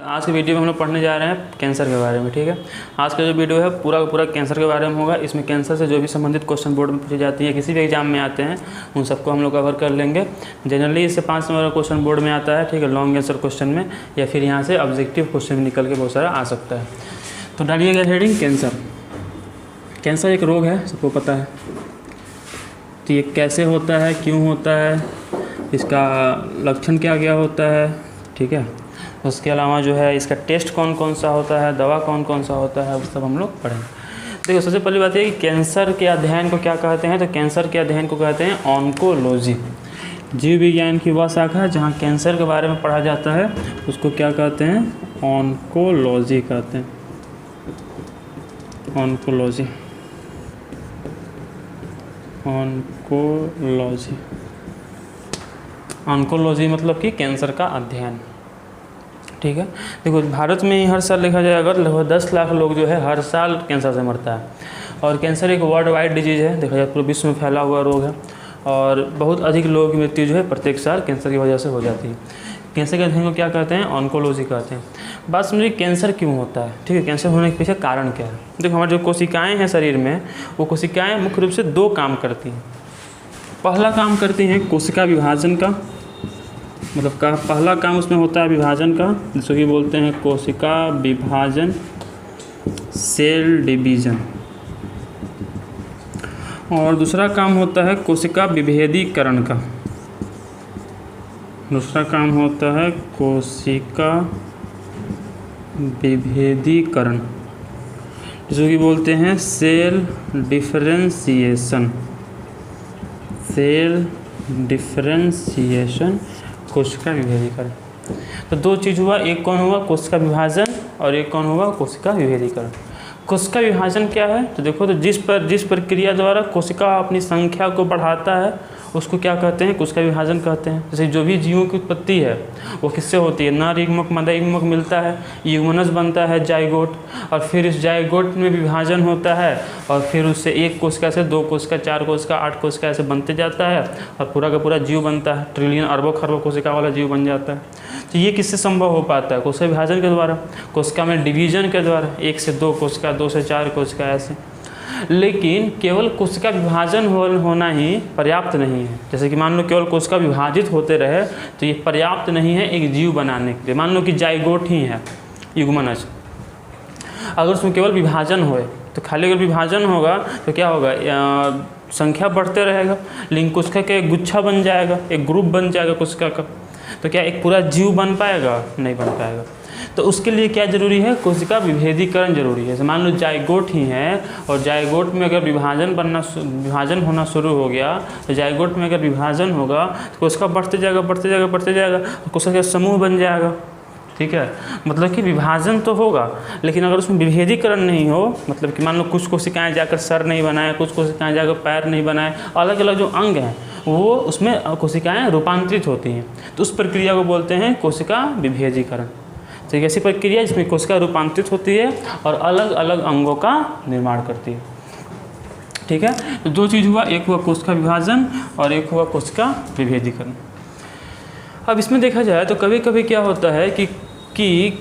आज के वीडियो में हम लोग पढ़ने जा रहे हैं कैंसर के बारे में। ठीक है, आज का जो वीडियो है पूरा का पूरा कैंसर के बारे में होगा। इसमें कैंसर से जो भी संबंधित क्वेश्चन बोर्ड में पूछी जाती है, किसी भी एग्जाम में आते हैं, उन सबको हम लोग कवर कर लेंगे। जनरली इससे 5 नंबर का क्वेश्चन बोर्ड में आता है, ठीक है, लॉन्ग आंसर क्वेश्चन में, या फिर यहाँ से ऑब्जेक्टिव क्वेश्चन में निकल के बहुत सारा आ सकता है। तो डालिएगा हेडिंग कैंसर। कैंसर एक रोग है, सबको पता है। तो ये कैसे होता है, क्यों होता है, इसका लक्षण क्या क्या होता है, ठीक है। उसके अलावा जो है इसका टेस्ट कौन कौन सा होता है, दवा कौन कौन सा होता है, वो सब हम लोग पढ़ेंगे। देखो, सबसे पहली बात है कि कैंसर के अध्ययन को क्या कहते हैं। तो कैंसर के अध्ययन को कहते हैं ऑन्कोलॉजी। जीव विज्ञान की वह शाखा जहाँ कैंसर के बारे में पढ़ा जाता है उसको क्या कहते हैं, ऑन्कोलॉजी कहते हैं। ऑन्कोलॉजी, ऑन्कोलॉजी, ऑन्कोलॉजी मतलब कि कैंसर का अध्ययन। ठीक है, देखो भारत में ही हर साल देखा जाए अगर लगभग 10 लाख लोग जो है हर साल कैंसर से मरता है। और कैंसर एक वर्ल्ड वाइड डिजीज़ है, देखा जाए पूरे विश्व में फैला हुआ रोग है। और बहुत अधिक लोगों की मृत्यु जो है प्रत्येक साल कैंसर की वजह से हो जाती है। कैंसर के अध्ययन को क्या कहते हैं, ऑन्कोलॉजी कहते हैं। बात समझिए कैंसर क्यों होता है। ठीक है, कैंसर होने के पीछे कारण क्या है। देखो, हमारे जो कोशिकाएँ हैं शरीर में, वो कोशिकाएँ मुख्य रूप से 2 काम करती हैं। पहला काम करती हैं कोशिका विभाजन का, मतलब का पहला काम उसमें होता है विभाजन का, जिसको कि बोलते हैं कोशिका विभाजन, सेल डिवीजन। और दूसरा काम होता है कोशिका विभेदीकरण का। दूसरा काम होता है कोशिका विभेदीकरण, जिसको कि बोलते हैं सेल डिफरेंशिएशन। सेल डिफरेंशिएशन, कोशिका विभेदीकरण। तो 2 चीज़ हुआ, एक कौन हुआ कोशिका विभाजन और एक कौन हुआ कोशिका विभेदीकरण। कोशिका विभाजन क्या है, तो देखो, तो जिस प्रक्रिया द्वारा कोशिका अपनी संख्या को बढ़ाता है उसको क्या कहते हैं, कोशिका विभाजन कहते हैं। जैसे जो भी जीवों की उत्पत्ति है वो किससे होती है, नर युग्मक मादा युग्मक मिलता है, युग्मनज बनता है जाइगोट, और फिर इस जाइगोट में विभाजन होता है और फिर उससे 1 कोशिका से 2 कोशिका, 4 कोशिका, 8 कोशिका ऐसे बनते जाता है और पूरा का पूरा जीव बनता है। ट्रिलियन अरबों खरबों कोशिका वाला जीव बन जाता है। तो ये किससे संभव हो पाता है, कोशिका विभाजन के द्वारा, कोशिका में डिवीजन के द्वारा, 1 से 2 कोशिका, 2 से 4 कोशिका ऐसे। लेकिन केवल कोशिका विभाजन होना ही पर्याप्त नहीं है। जैसे कि मान लो केवल कोशिका विभाजित होते रहे तो ये पर्याप्त नहीं है एक जीव बनाने के लिए। मान लो कि जाइगोट ही है, युग्मनज, अगर उसमें केवल विभाजन होए तो खाली अगर विभाजन होगा तो क्या होगा, संख्या बढ़ते रहेगा, लेकिन कोशिका का एक गुच्छा बन जाएगा, एक ग्रुप बन जाएगा कोशिका का, तो क्या एक पूरा जीव बन पाएगा, नहीं बन पाएगा। तो उसके लिए क्या जरूरी है, कोशिका विभेदीकरण जरूरी है। जैसे मान लो जाइगोट ही है और जाइगोट में अगर विभाजन होना शुरू हो गया, तो जाइगोट में अगर विभाजन होगा तो कोशिका बढ़ते जाएगा, कोशिका का समूह बन जाएगा। ठीक है, मतलब कि विभाजन तो होगा लेकिन अगर उसमें विभेदीकरण नहीं हो, मतलब कि मान लो कुछ कोशिकाएं जाकर सर नहीं बनाए, कुछ कोशिकाएं जाकर पैर नहीं बनाए, अलग अलग जो अंग हैं वो उसमें कोशिकाएं रूपांतरित होती हैं, तो उस प्रक्रिया को बोलते हैं कोशिका विभेदीकरण। तो एक ऐसी प्रक्रिया जिसमें कोशिका रूपांतरित होती है और अलग अलग अंगों का निर्माण करती है। ठीक है, तो 2 चीज़ हुआ, एक हुआ कोशिका विभाजन और एक हुआ कोशिका विभेदीकरण। अब इसमें देखा जाए तो कभी कभी क्या होता है कि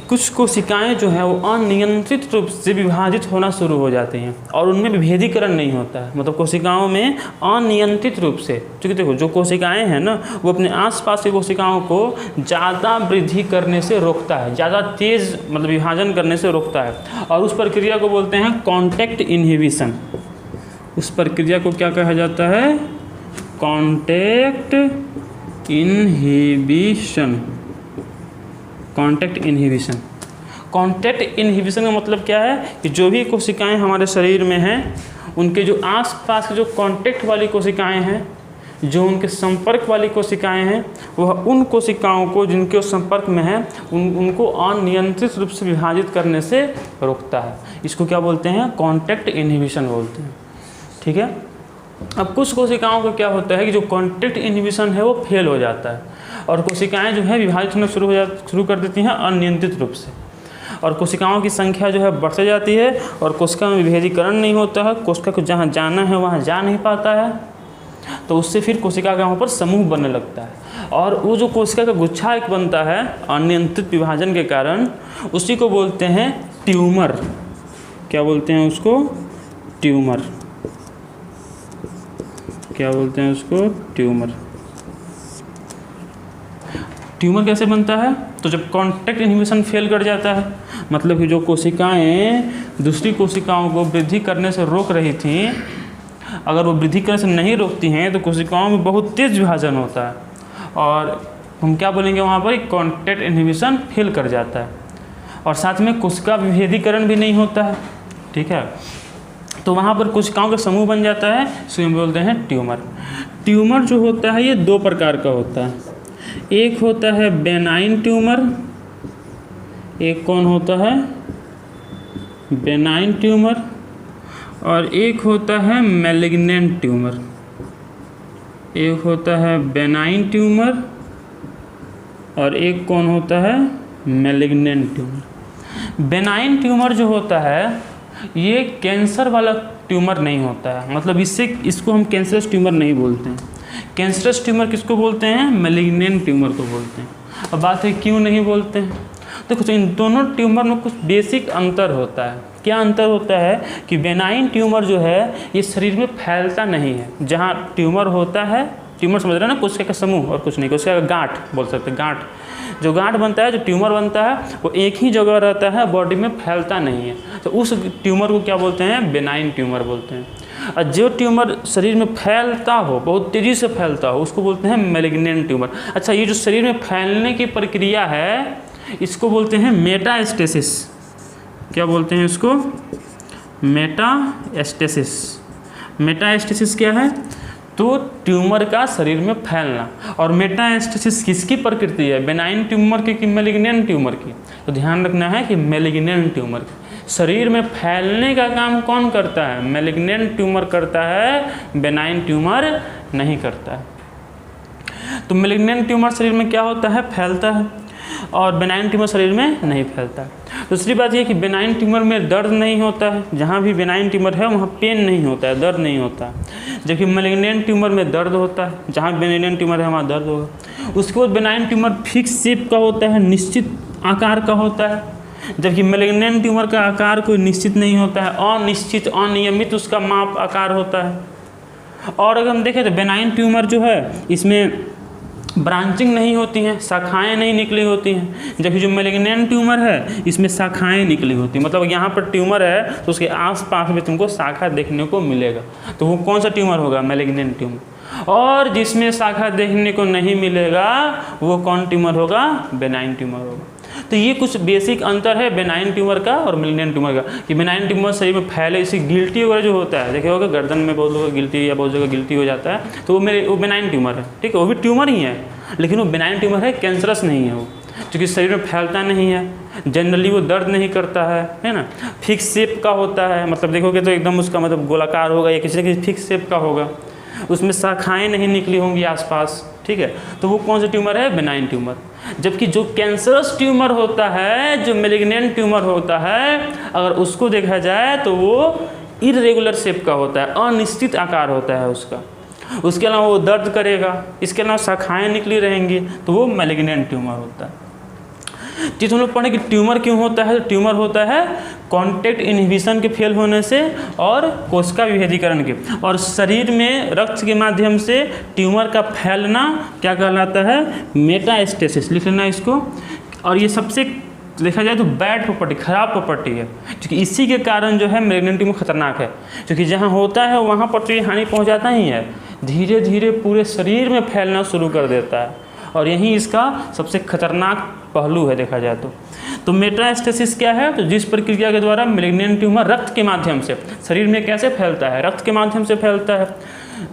कुछ कोशिकाएं जो हैं वो अनियंत्रित रूप से विभाजित होना शुरू हो जाती हैं और उनमें विभेदीकरण नहीं होता है। मतलब कोशिकाओं में अनियंत्रित रूप से, क्योंकि देखो जो कोशिकाएं हैं ना वो अपने आसपास की कोशिकाओं को ज़्यादा वृद्धि करने से रोकता है, ज़्यादा तेज़ मतलब विभाजन करने से रोकता है, और उस प्रक्रिया को बोलते हैं कॉन्टैक्ट इनहिबिशन। उस प्रक्रिया को क्या कहा जाता है, contact inhibition. Contact inhibition. Contact inhibition का मतलब क्या है कि जो भी कोशिकाएं हमारे शरीर में हैं उनके जो आसपास के जो कॉन्टैक्ट वाली कोशिकाएं हैं, जो उनके संपर्क वाली कोशिकाएं हैं, वह उन कोशिकाओं को जिनके संपर्क में हैं उनको अनियंत्रित रूप से विभाजित करने से रोकता है। इसको क्या बोलते हैं, कॉन्टैक्ट इनहिबिशन बोलते हैं। ठीक है, अब कुछ कोशिकाओं को क्या होता है कि जो कॉन्टैक्ट इनहिबिशन है वो फेल हो जाता है और कोशिकाएं जो है विभाजित होना शुरू कर देती हैं अनियंत्रित रूप से, और कोशिकाओं की संख्या जो है बढ़ते जाती है और कोशिका में विभेदीकरण नहीं होता है। कोशिका को जहाँ जाना है वहाँ जा नहीं पाता है तो उससे फिर कोशिका का वहाँ पर समूह बनने लगता है, और वो जो कोशिका का गुच्छा एक बनता है अनियंत्रित विभाजन के कारण, उसी को बोलते हैं ट्यूमर। क्या बोलते हैं उसको? ट्यूमर। क्या बोलते हैं उसको? ट्यूमर। ट्यूमर कैसे बनता है? तो जब कॉन्टैक्ट इनहिबिशन फेल कर जाता है, मतलब कि जो कोशिकाएं दूसरी कोशिकाओं को वृद्धि करने से रोक रही थी, अगर वो वृद्धि करने से नहीं रोकती हैं तो कोशिकाओं में बहुत तेज विभाजन होता है, और हम क्या बोलेंगे वहाँ पर? कॉन्टैक्ट इनहिबिशन फेल कर जाता है, और साथ में कोशिका विभेदीकरण भी नहीं होता है। ठीक है, तो वहाँ पर कोशिकाओं का समूह बन जाता है, इसको हम बोलते हैं ट्यूमर। ट्यूमर जो होता है ये दो प्रकार का होता है, एक होता है बेनाइन ट्यूमर, एक कौन होता है? बेनाइन ट्यूमर, और एक होता है मैलिग्नेंट ट्यूमर। एक होता है बेनाइन ट्यूमर और एक कौन होता है? Malignant tumour. बेनाइन ट्यूमर जो होता है ये कैंसर वाला ट्यूमर नहीं होता है, मतलब इसको हम कैंसरस ट्यूमर नहीं बोलते हैं। कैंसरस ट्यूमर किसको बोलते हैं? मैलिग्नेंट ट्यूमर को बोलते हैं। अब बात है क्यों नहीं बोलते हैं? देखो, तो इन दोनों ट्यूमर में कुछ बेसिक अंतर होता है। क्या अंतर होता है कि बेनाइन ट्यूमर जो है ये शरीर में फैलता नहीं है। जहाँ ट्यूमर होता है, ट्यूमर समझ रहे हैं ना, कोशिका का समूह और कुछ नहीं, कोशिका का गांठ बोल सकते हैं। गांठ, जो गांठ बनता है, जो ट्यूमर बनता है, वो एक ही जगह रहता है, बॉडी में फैलता नहीं है, तो उस ट्यूमर को क्या बोलते हैं? बेनाइन ट्यूमर बोलते हैं। और जो ट्यूमर शरीर में फैलता हो, बहुत तेज़ी से फैलता हो, उसको बोलते हैं मैलिग्नेंट ट्यूमर। अच्छा, ये जो शरीर में फैलने की प्रक्रिया है इसको बोलते हैं मेटास्टेसिस। क्या बोलते हैं इसको? मेटास्टेसिस। मेटास्टेसिस क्या है? तो ट्यूमर का शरीर में फैलना। और मेटास्टेसिस किसकी प्रकृति है? बेनाइन ट्यूमर की कि मैलिग्नेंट ट्यूमर की? तो ध्यान रखना है कि मैलिग्नेंट ट्यूमर की। शरीर में फैलने का काम कौन करता है? मैलिग्नेंट ट्यूमर करता है, बेनाइन ट्यूमर नहीं करता है। तो मैलिग्नेंट ट्यूमर शरीर में क्या होता है? फैलता है, और बेनाइन ट्यूमर शरीर में नहीं फैलता है। दूसरी बात यह कि बेनाइन ट्यूमर में दर्द नहीं होता है। जहाँ भी बेनाइन ट्यूमर है वहाँ पेन नहीं होता है, दर्द नहीं होता है, जबकि मैलिग्नेंट ट्यूमर में दर्द होता है। जहाँ बेनाइन ट्यूमर है वहाँ दर्द होगा। उसके बाद बेनाइन ट्यूमर फिक्स शेप का होता है, निश्चित आकार का होता है, जबकि मैलिग्नेंट ट्यूमर का आकार कोई निश्चित नहीं होता है, अनिश्चित, अनियमित उसका माप आकार होता है। और अगर हम देखें तो बेनाइन ट्यूमर जो है इसमें ब्रांचिंग नहीं होती हैं, शाखाएं नहीं निकली होती हैं, जबकि जो मैलिग्नेंट ट्यूमर है इसमें शाखाएं निकली होती हैं। मतलब यहाँ पर ट्यूमर है तो उसके आसपास में तुमको शाखा देखने को मिलेगा, तो वो कौन सा ट्यूमर होगा? Malignant tumour. और जिसमें शाखा देखने को नहीं मिलेगा वो कौन ट्यूमर होगा? बेनाइन ट्यूमर होगा। तो ये कुछ बेसिक अंतर है बेनाइन ट्यूमर का और मैलिग्नेंट ट्यूमर का, कि बेनाइन ट्यूमर शरीर में फैले, इसी गिल्टी वगैरह जो होता है, देखे होगा गर्दन में बहुत लोगों का गिल्टी या बहुत जगह गिल्टी हो जाता है, तो वो बेनाइन ट्यूमर है। ठीक है, वो भी ट्यूमर ही है, लेकिन वो बेनाइन ट्यूमर है, कैंसरस नहीं है वो, क्योंकि शरीर में फैलता नहीं है, जनरली वो दर्द नहीं करता है ना, फिक्स शेप का होता है। मतलब देखोगे तो एकदम उसका मतलब गोलाकार होगा या किसी न किसी फिक्स शेप का होगा, उसमें शाखाएं नहीं निकली होंगी आसपास। ठीक है, तो वो कौन सा ट्यूमर है? Benign tumour. जबकि जो कैंसरस ट्यूमर होता है, जो मैलिग्नेंट ट्यूमर होता है, अगर उसको देखा जाए तो वो इर्रेगुलर शेप का होता है, अनिश्चित आकार होता है उसका। उसके अलावा वो दर्द करेगा, इसके अलावा शाखाएं निकली रहेंगी, तो वो मैलिग्नेंट ट्यूमर होता है। जिस हम लोग पढ़े कि ट्यूमर क्यों होता है, तो ट्यूमर होता है कॉन्टैक्ट इनहिबिशन के फेल होने से और कोशिका विभेदीकरण के, और शरीर में रक्त के माध्यम से ट्यूमर का फैलना क्या कहलाता है? मेटास्टेसिस। लिख लेना इसको। और ये सबसे देखा जाए तो बैड प्रॉपर्टी, खराब प्रॉपर्टी है, क्योंकि इसी के कारण जो है मैलिग्नेंट ट्यूमर खतरनाक है, क्योंकि जहाँ होता है वहाँ पर तो ये हानि पहुँचाता ही है, धीरे धीरे पूरे शरीर में फैलना शुरू कर देता है, और यही इसका सबसे खतरनाक पहलू है देखा जाए तो मेटास्टेसिस क्या है? तो जिस प्रक्रिया के द्वारा मैलिग्नेंट ट्यूमर रक्त के माध्यम से शरीर में कैसे फैलता है? रक्त के माध्यम से फैलता है।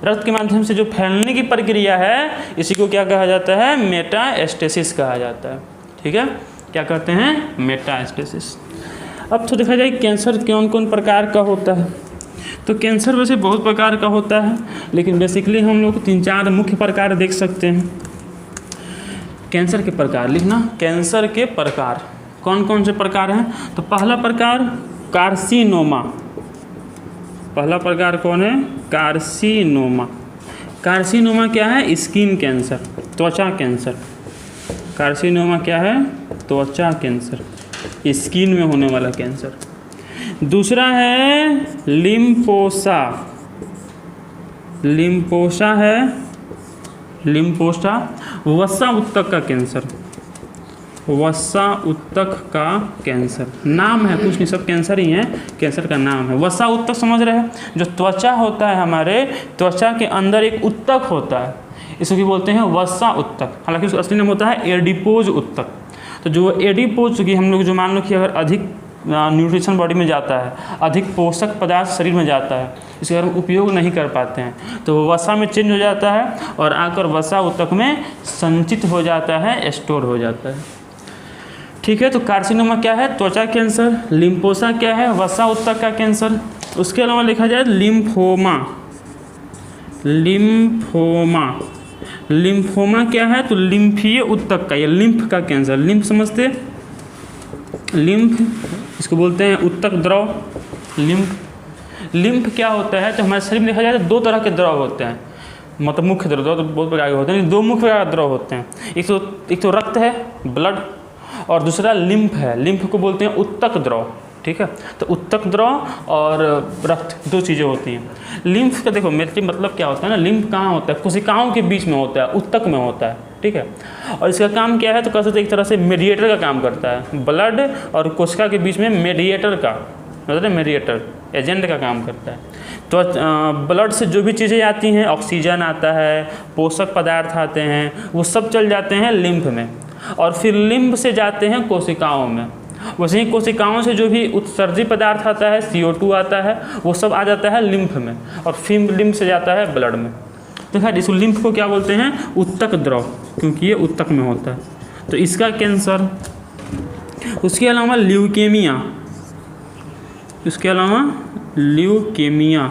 रक्त के माध्यम से जो फैलने की प्रक्रिया है इसी को क्या कहा जाता है? मेटास्टेसिस कहा जाता है। ठीक है, क्या कहते हैं? मेटास्टेसिस। अब तो देखा जाए कैंसर कौन कौन प्रकार का होता है। तो कैंसर वैसे बहुत प्रकार का होता है, लेकिन बेसिकली हम लोग 3-4 मुख्य प्रकार देख सकते हैं। कैंसर के प्रकार लिखना, कैंसर के प्रकार कौन कौन से प्रकार हैं? तो पहला प्रकार कार्सिनोमा। पहला प्रकार कौन है? कार्सिनोमा। कार्सिनोमा क्या है? स्किन कैंसर, त्वचा कैंसर। कार्सिनोमा क्या है? त्वचा कैंसर, स्किन में होने वाला कैंसर। दूसरा है लिम्फोसा। लिम्फोसा है, लिम्फोसा वसा उत्तक का कैंसर, वसा उत्तक का कैंसर। नाम है, कुछ नहीं, सब कैंसर ही है, कैंसर का नाम है। वसा उत्तक समझ रहे हैं? जो त्वचा होता है, हमारे त्वचा के अंदर एक उत्तक होता है, इसको भी बोलते हैं वसा उत्तक। हालांकि उसका असली नाम होता है एडिपोज उत्तक। तो जो एडिपोज की हम लोग जो मान लो कि अगर अधिक न्यूट्रिशन बॉडी में जाता है, अधिक पोषक पदार्थ शरीर में जाता है, इसका हम उपयोग नहीं कर पाते हैं, तो वो वसा में चेंज हो जाता है और आकर वसा उत्तक में संचित हो जाता है, स्टोर हो जाता है। ठीक है, तो कार्सिनोमा क्या है? त्वचा कैंसर। लिम्फोसा क्या है? वसा उत्तक का कैंसर। उसके अलावा लिखा जाए लिम्फोमा। लिम्फोमा, लिम्फोमा क्या है? तो लिम्फीय उत्तक का, या लिम्फ का कैंसर। लिम्फ समझते? लिम्फ, इसको बोलते हैं उत्तक द्रव। लिम्फ, लिम्फ क्या होता है? तो हमारे शरीर में देखा जाए तो दो तरह के द्रव होते हैं, मतलब मुख्य द्रव तो बहुत प्रकार के होते हैं, दो मुख्य प्रकार के द्रव होते हैं। एक तो रक्त है, ब्लड, और दूसरा लिम्फ है। लिम्फ को बोलते हैं उत्तक द्रव। ठीक है, तो उत्तक द्रव और रक्त, दो चीज़ें होती हैं। लिम्फ का देखो मेरे मतलब क्या होता है ना, लिम्फ कहाँ होता है? कोशिकाओं के बीच में होता है, उत्तक में होता है। ठीक है, और इसका काम क्या है? तो कह सकते एक तरह से मीडिएटर का काम करता है। ब्लड और कोशिका के बीच में मीडिएटर का, मतलब मीडिएटर एजेंट का काम करता है। तो ब्लड से जो भी चीज़ें आती हैं, ऑक्सीजन आता है, पोषक पदार्थ आते हैं, वो सब चल जाते हैं लिम्फ में, और फिर लिम्फ से जाते हैं कोशिकाओं में। वैसे ही कोशिकाओं से जो भी उत्सर्जी पदार्थ आता है, CO2 आता है, वो सब आ जाता है लिम्फ में, और फिर लिम्फ से जाता है ब्लड में। तो खैर इस लिम्फ को क्या बोलते हैं? उत्तक द्रव, क्योंकि ये उत्तक में होता है। तो इसका कैंसर। उसके अलावा ल्यूकेमिया, उसके अलावा ल्यूकेमिया,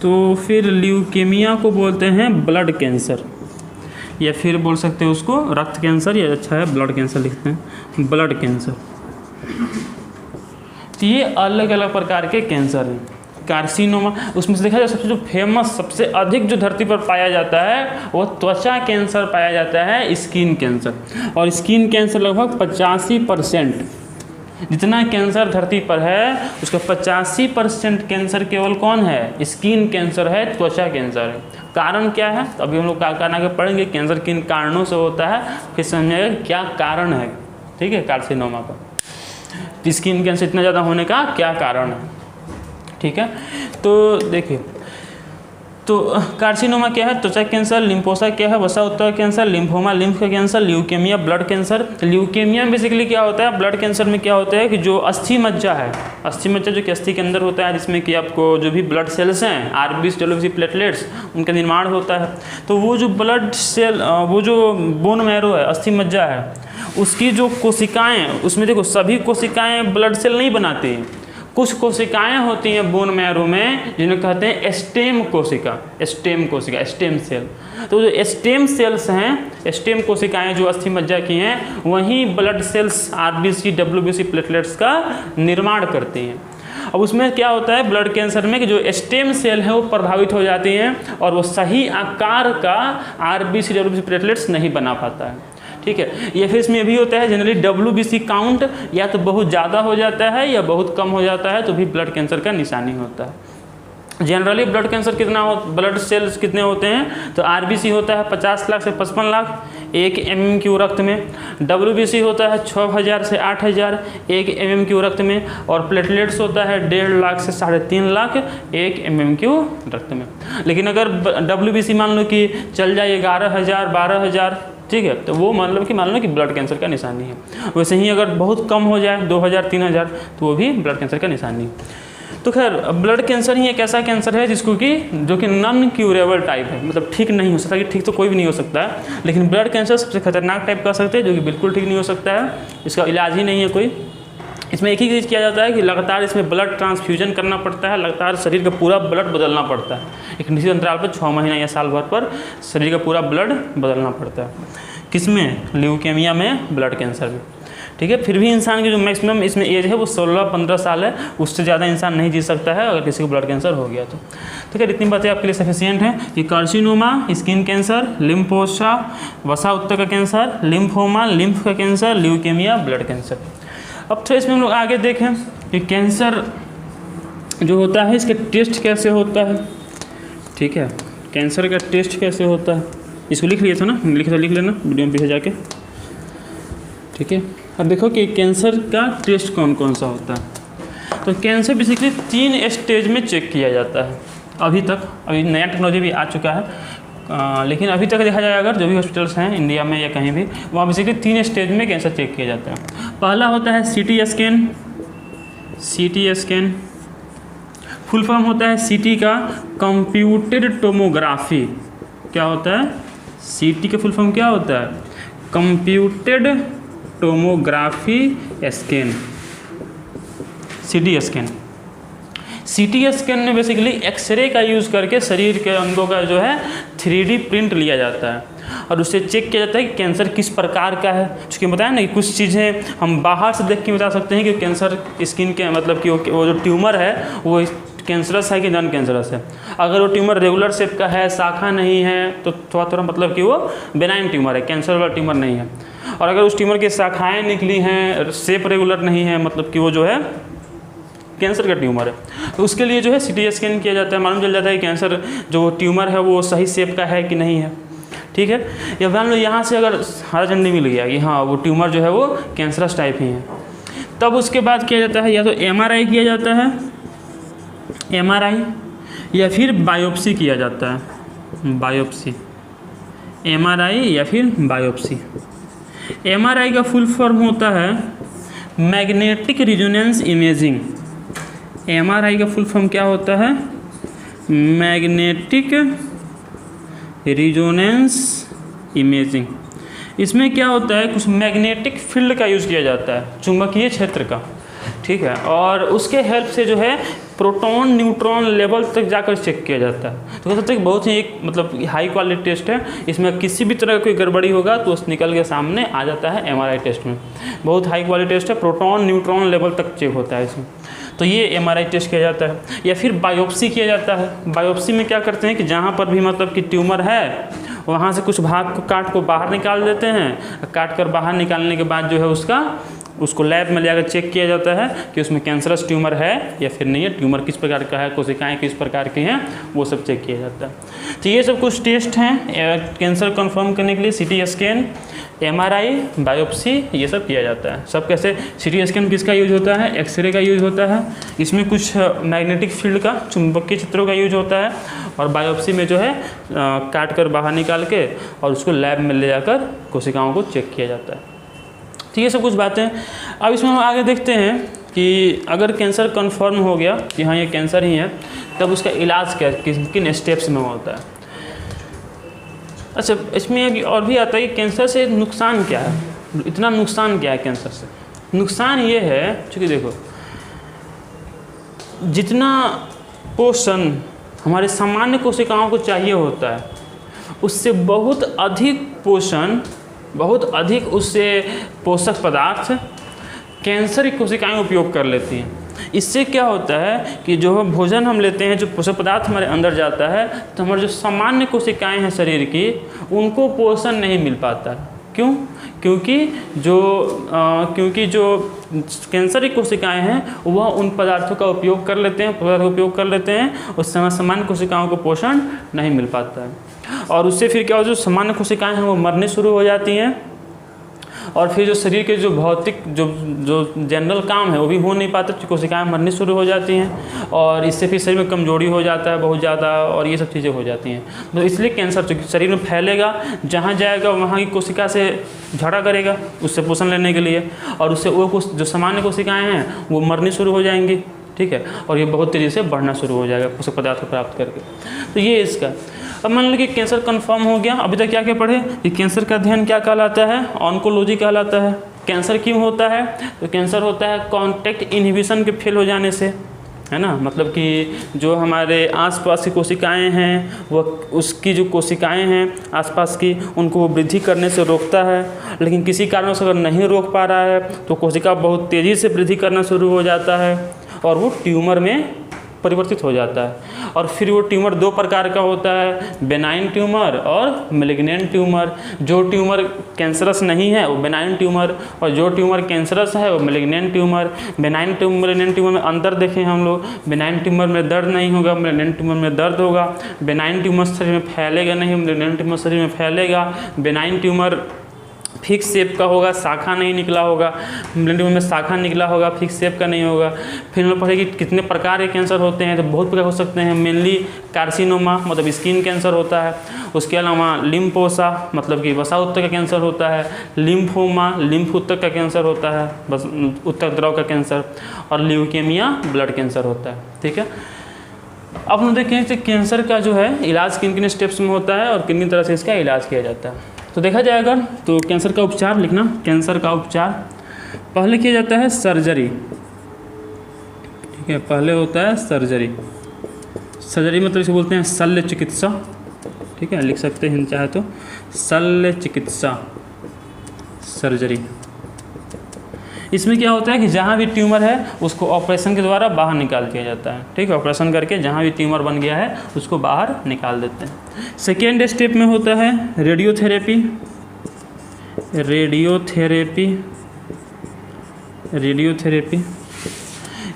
तो फिर ल्यूकेमिया को बोलते हैं ब्लड कैंसर, या फिर बोल सकते हैं उसको रक्त कैंसर, या अच्छा है ब्लड कैंसर लिखते हैं, ब्लड कैंसर। तो ये अलग अलग प्रकार के कैंसर हैं। कार्सिनोमा, उसमें से देखा जाए सबसे जो फेमस, सबसे अधिक जो धरती पर पाया जाता है वो त्वचा कैंसर पाया जाता है, स्किन कैंसर। और स्किन कैंसर लगभग 85%, जितना कैंसर धरती पर है उसका 85% कैंसर केवल कौन है? स्किन कैंसर है, त्वचा कैंसर है। कारण क्या है? तो अभी हम लोग कारण आगे पढ़ेंगे, कैंसर किन कारणों से होता है, फिर समझेंगे क्या कारण है। ठीक है, कार्सिनोमा का, स्किन कैंसर इतना ज़्यादा होने का क्या कारण है। ठीक है, तो देखिए, तो कार्सिनोमा क्या है? त्वचा कैंसर। लिम्फोसा क्या है? वसा उत्तक कैंसर। लिम्फोमा लिम्फ का cancer. Leukaemia blood cancer. Leukaemia basically क्या होता है? ब्लड कैंसर में क्या होता है कि जो अस्थि मज्जा है, अस्थि मज्जा जो कि अस्थि के अंदर होता है, जिसमें कि आपको जो भी ब्लड सेल्स हैं, RBC WBC प्लेटलेट्स, उनका निर्माण होता है। तो वो जो ब्लड सेल, वो जो बोन मैरो है, अस्थि मज्जा है, उसकी जो कोशिकाएँ, उसमें देखो सभी कोशिकाएँ ब्लड सेल नहीं बनाती हैं। कुछ कोशिकाएं होती हैं बोन मैरो में जिन्हें कहते हैं स्टेम कोशिका, स्टेम कोशिका, स्टेम सेल। तो जो स्टेम सेल्स हैं, स्टेम कोशिकाएं जो अस्थि मज्जा की हैं, वहीं blood cells RBC WBC platelets का निर्माण करती हैं। अब उसमें क्या होता है ब्लड कैंसर में कि जो स्टेम सेल है वो प्रभावित हो जाती हैं और वो सही आकार का RBC WBC प्लेटलेट्स नहीं बना पाता है। ठीक है, या फिर इसमें भी होता है जनरली WBC काउंट या तो बहुत ज़्यादा हो जाता है या बहुत कम हो जाता है, तो भी ब्लड कैंसर का निशानी होता है। जनरली ब्लड कैंसर कितना हो, ब्लड सेल्स कितने होते हैं? तो RBC होता है 50 लाख से 55 लाख 1 mmQ रक्त में, WBC होता है 6000 से 8000 1 mmQ रक्त में, और प्लेटलेट्स होता है 1.5 लाख से 3.5 लाख 1 mmQ रक्त में। लेकिन अगर WBC मान लो कि चल जाए 11000 12000, ठीक है, तो वो मान लो कि ब्लड कैंसर का निशानी है। वैसे ही अगर बहुत कम हो जाए 2000 3000, तो वो भी ब्लड कैंसर का निशानी है। तो खैर ब्लड कैंसर ही एक ऐसा कैंसर है जिसको कि जो कि नॉन क्यूरेबल टाइप है, मतलब ठीक नहीं हो सकता, कि ठीक तो कोई भी नहीं हो सकता है, लेकिन ब्लड कैंसर सबसे खतरनाक टाइप कह सकते हैं, जो कि बिल्कुल ठीक नहीं हो सकता है, इसका इलाज ही नहीं है कोई। इसमें एक ही चीज़ किया जाता है कि लगातार इसमें ब्लड ट्रांसफ्यूजन करना पड़ता है, लगातार शरीर का पूरा ब्लड बदलना पड़ता है, एक निश्चित अंतराल पर 6 महीना या साल भर पर शरीर का पूरा ब्लड बदलना पड़ता है। किसमें? ल्यूकेमिया में, ब्लड कैंसर में। ठीक है। फिर भी इंसान की जो मैक्सिमम इसमें एज है वो 16-15 साल है, उससे ज़्यादा इंसान नहीं जी सकता है अगर किसी को ब्लड कैंसर हो गया तो। ठीक है, इतनी बातें आपके लिए सफिशिएंट हैं कि कार्सिनोमा स्किन कैंसर, लिम्फोसा वसा उत्तक का कैंसर, लिम्फोमा लिम्फ का कैंसर, ल्यूकेमिया ब्लड कैंसर। अब तो इसमें हम लोग आगे देखें कि कैंसर जो होता है इसका टेस्ट कैसे होता है। ठीक है, कैंसर का टेस्ट कैसे होता है इसको लिख लिया था ना, लिख लेना वीडियो में पीछे जाके। ठीक है, अब देखो कि कैंसर का टेस्ट कौन कौन सा होता है। तो कैंसर बेसिकली 3 स्टेज में चेक किया जाता है अभी तक। अभी नया टेक्नोलॉजी भी आ चुका है, लेकिन अभी तक देखा जाए अगर जो भी हॉस्पिटल्स हैं इंडिया में या कहीं भी, वहाँ बेसिकली 3 स्टेज में कैंसर चेक किया जाता है। पहला होता है CT scan. CT scan full form होता है सीटी का कंप्यूटेड टोमोग्राफी। क्या होता है सीटी का फुल फॉर्म क्या होता है? Computed tomography scan, CT scan. CT scan में बेसिकली एक्सरे का यूज़ करके शरीर के अंगों का जो है 3D प्रिंट लिया जाता है और उससे चेक किया जाता है कि कैंसर किस प्रकार का है। क्योंकि बताया ना कि कुछ चीज़ें हम बाहर से देख के बता सकते हैं कि कैंसर स्किन के मतलब कि वो जो ट्यूमर है वो कैंसरस है कि नॉन कैंसरस है। अगर वो ट्यूमर रेगुलर शेप का है, शाखा नहीं है, तो थोड़ा मतलब कि वो बेनाइन ट्यूमर है, कैंसर वाला ट्यूमर नहीं है। और अगर उस ट्यूमर की शाखाएँ निकली हैं, शेप रेगुलर नहीं है, मतलब कि वो जो है कैंसर का ट्यूमर है, तो उसके लिए जो है सीटी स्कैन किया जाता है। मालूम चल जाता है कि कैंसर जो ट्यूमर है वो सही शेप का है कि नहीं है। ठीक है, या मान लो यहाँ से अगर हरा झंडी मिल गया कि हाँ वो ट्यूमर जो है वो कैंसरस टाइप ही है, तब उसके बाद किया जाता है या तो एमआरआई किया जाता है, एमआरआई, या फिर बायोप्सी किया जाता है, बायोप्सी, एमआरआई या फिर बायोप्सी। एमआरआई का फुल फॉर्म होता है मैग्नेटिक रिजोनेंस इमेजिंग। एमआरआई का फुल फॉर्म क्या होता है? Magnetic resonance imaging. इसमें क्या होता है, कुछ मैग्नेटिक फील्ड का यूज़ किया जाता है, चुंबकीय क्षेत्र का। ठीक है, और उसके हेल्प से जो है प्रोटॉन न्यूट्रॉन लेवल तक जाकर चेक किया जाता है। तो कह सकते हैं बहुत ही एक मतलब हाई क्वालिटी टेस्ट है। इसमें किसी भी तरह की कोई गड़बड़ी होगा तो उस निकल के सामने आ जाता है एमआरआई टेस्ट में। बहुत हाई क्वालिटी टेस्ट है, प्रोटॉन न्यूट्रॉन लेवल तक चेक होता है इसमें। तो ये एमआरआई टेस्ट किया जाता है। या फिर बायोप्सी किया जाता है। बायोप्सी में क्या करते हैं कि जहाँ पर भी मतलब कि ट्यूमर है वहाँ से कुछ भाग को काट को बाहर निकाल देते हैं। काट कर बाहर निकालने के बाद जो है उसको लैब में ले जाकर चेक किया जाता है कि उसमें कैंसरस ट्यूमर है या फिर नहीं है, ट्यूमर किस प्रकार का है, कोशिकाएं किस प्रकार की हैं, वो सब चेक किया जाता है। तो ये सब कुछ टेस्ट हैं कैंसर कंफर्म करने के लिए। सीटी स्कैन, एमआरआई, बायोप्सी, ये सब किया जाता है। सब कैसे? सीटी स्कैन किसका यूज होता है? एक्सरे का यूज होता है। इसमें कुछ मैग्नेटिक फील्ड का, चुंबकीय क्षेत्रों का यूज होता है। और बायोप्सी में जो है काट कर बाहर निकाल के और उसको लैब में ले जाकर कोशिकाओं को चेक किया जाता है। ठीक है, सब कुछ बातें। अब इसमें हम आगे देखते हैं कि अगर कैंसर कंफर्म हो गया कि हाँ ये कैंसर ही है, तब उसका इलाज क्या किन स्टेप्स में होता है। अच्छा, इसमें एक और भी आता है कि कैंसर से नुकसान क्या है, इतना नुकसान क्या है कैंसर से। नुकसान ये है, चूँकि देखो जितना पोषण हमारे सामान्य कोशिकाओं को चाहिए होता है उससे बहुत अधिक पोषण, बहुत अधिक उससे पोषक पदार्थ कैंसर की कोशिकाएं उपयोग कर लेती हैं। इससे क्या होता है कि जो भोजन हम लेते हैं, जो पोषक पदार्थ हमारे अंदर जाता है, तो हमारे जो सामान्य कोशिकाएं हैं शरीर की, उनको पोषण नहीं मिल पाता। क्यों? क्योंकि जो कैंसर की कोशिकाएं हैं वह उन पदार्थों का उपयोग कर लेते हैं, उस समय सामान्य कोशिकाओं को पोषण नहीं मिल पाता है। और उससे फिर क्या हो, जो सामान्य कोशिकाएं हैं वो मरनी शुरू हो जाती हैं और फिर जो शरीर के जो भौतिक जो जनरल काम है वो भी हो नहीं पाता, कोशिकाएं मरनी शुरू हो जाती हैं और इससे फिर शरीर में कमजोरी हो जाता है बहुत ज़्यादा, और ये सब चीज़ें हो जाती हैं। तो इसलिए कैंसर शरीर में फैलेगा, जहाँ जाएगा वहाँ की कोशिका से झगड़ा करेगा उससे पोषण लेने के लिए, और उससे वो जो सामान्य कोशिकाएँ हैं वो मरनी शुरू हो जाएंगी। ठीक है, और ये बहुत तेज़ी से बढ़ना शुरू हो जाएगा पोषक पदार्थ को प्राप्त करके। तो ये इसका। अब मान लो कि कैंसर कंफर्म हो गया, अभी तक क्या क्या पढ़े कि कैंसर का अध्ययन क्या कहलाता है? ऑन्कोलॉजी कहलाता है। कैंसर क्यों होता है? तो कैंसर होता है कॉन्टैक्ट इनहिबिशन के फेल हो जाने से, है ना, मतलब कि जो हमारे आसपास की कोशिकाएं हैं वो उसकी जो कोशिकाएं हैं आसपास की उनको वो वृद्धि करने से रोकता है, लेकिन किसी कारण से अगर नहीं रोक पा रहा है तो कोशिका बहुत तेज़ी से वृद्धि करना शुरू हो जाता है और वो ट्यूमर में परिवर्तित हो जाता है। और फिर वो ट्यूमर दो प्रकार का होता है, बेनाइन ट्यूमर और मैलिग्नेंट ट्यूमर। जो ट्यूमर कैंसरस नहीं है वो बेनाइन ट्यूमर, और जो ट्यूमर कैंसरस है वो malignant tumour. Benign tumour malignant tumour में अंतर देखें हम लोग, बेनाइन ट्यूमर में दर्द नहीं होगा, मैलिग्नेंट ट्यूमर में दर्द होगा। बेनाइन ट्यूमर शरीर में फैलेगा नहीं, मैलिग्नेंट ट्यूमर शरीर में फैलेगा। बेनाइन ट्यूमर फिक्स शेप का होगा, शाखा नहीं निकला होगा, मैलिग्नेंट ट्यूमर में शाखा निकला होगा, फिक्स शेप का नहीं होगा। फिर हम पढ़े कि कितने प्रकार के कैंसर होते हैं, तो बहुत प्रकार हो सकते हैं। मेनली कार्सिनोमा मतलब स्किन कैंसर होता है, उसके अलावा लिम्फोसा मतलब कि वसा उत्तक का कैंसर होता है, लिम्फोमा लिम्फ उत्तक का कैंसर होता है, बस उत्तक द्रव का कैंसर, और ल्यूकेमिया ब्लड कैंसर होता है। ठीक है, अब हम देखें कि कैंसर का जो है इलाज किन किन स्टेप्स में होता है और किन किन तरह से इसका इलाज किया जाता है। तो देखा जाएगा तो कैंसर का उपचार लिखना, कैंसर का उपचार पहले किया जाता है सर्जरी। ठीक है, पहले होता है सर्जरी। सर्जरी मतलब इसे बोलते हैं शल्य चिकित्सा। ठीक है, लिख सकते हैं चाहे तो, शल्य चिकित्सा सर्जरी। इसमें क्या होता है कि जहाँ भी ट्यूमर है उसको ऑपरेशन के द्वारा बाहर निकाल दिया जाता है। ठीक है, ऑपरेशन करके जहाँ भी ट्यूमर बन गया है उसको बाहर निकाल देते हैं। सेकेंड स्टेप में होता है रेडियोथेरेपी। रेडियोथेरेपी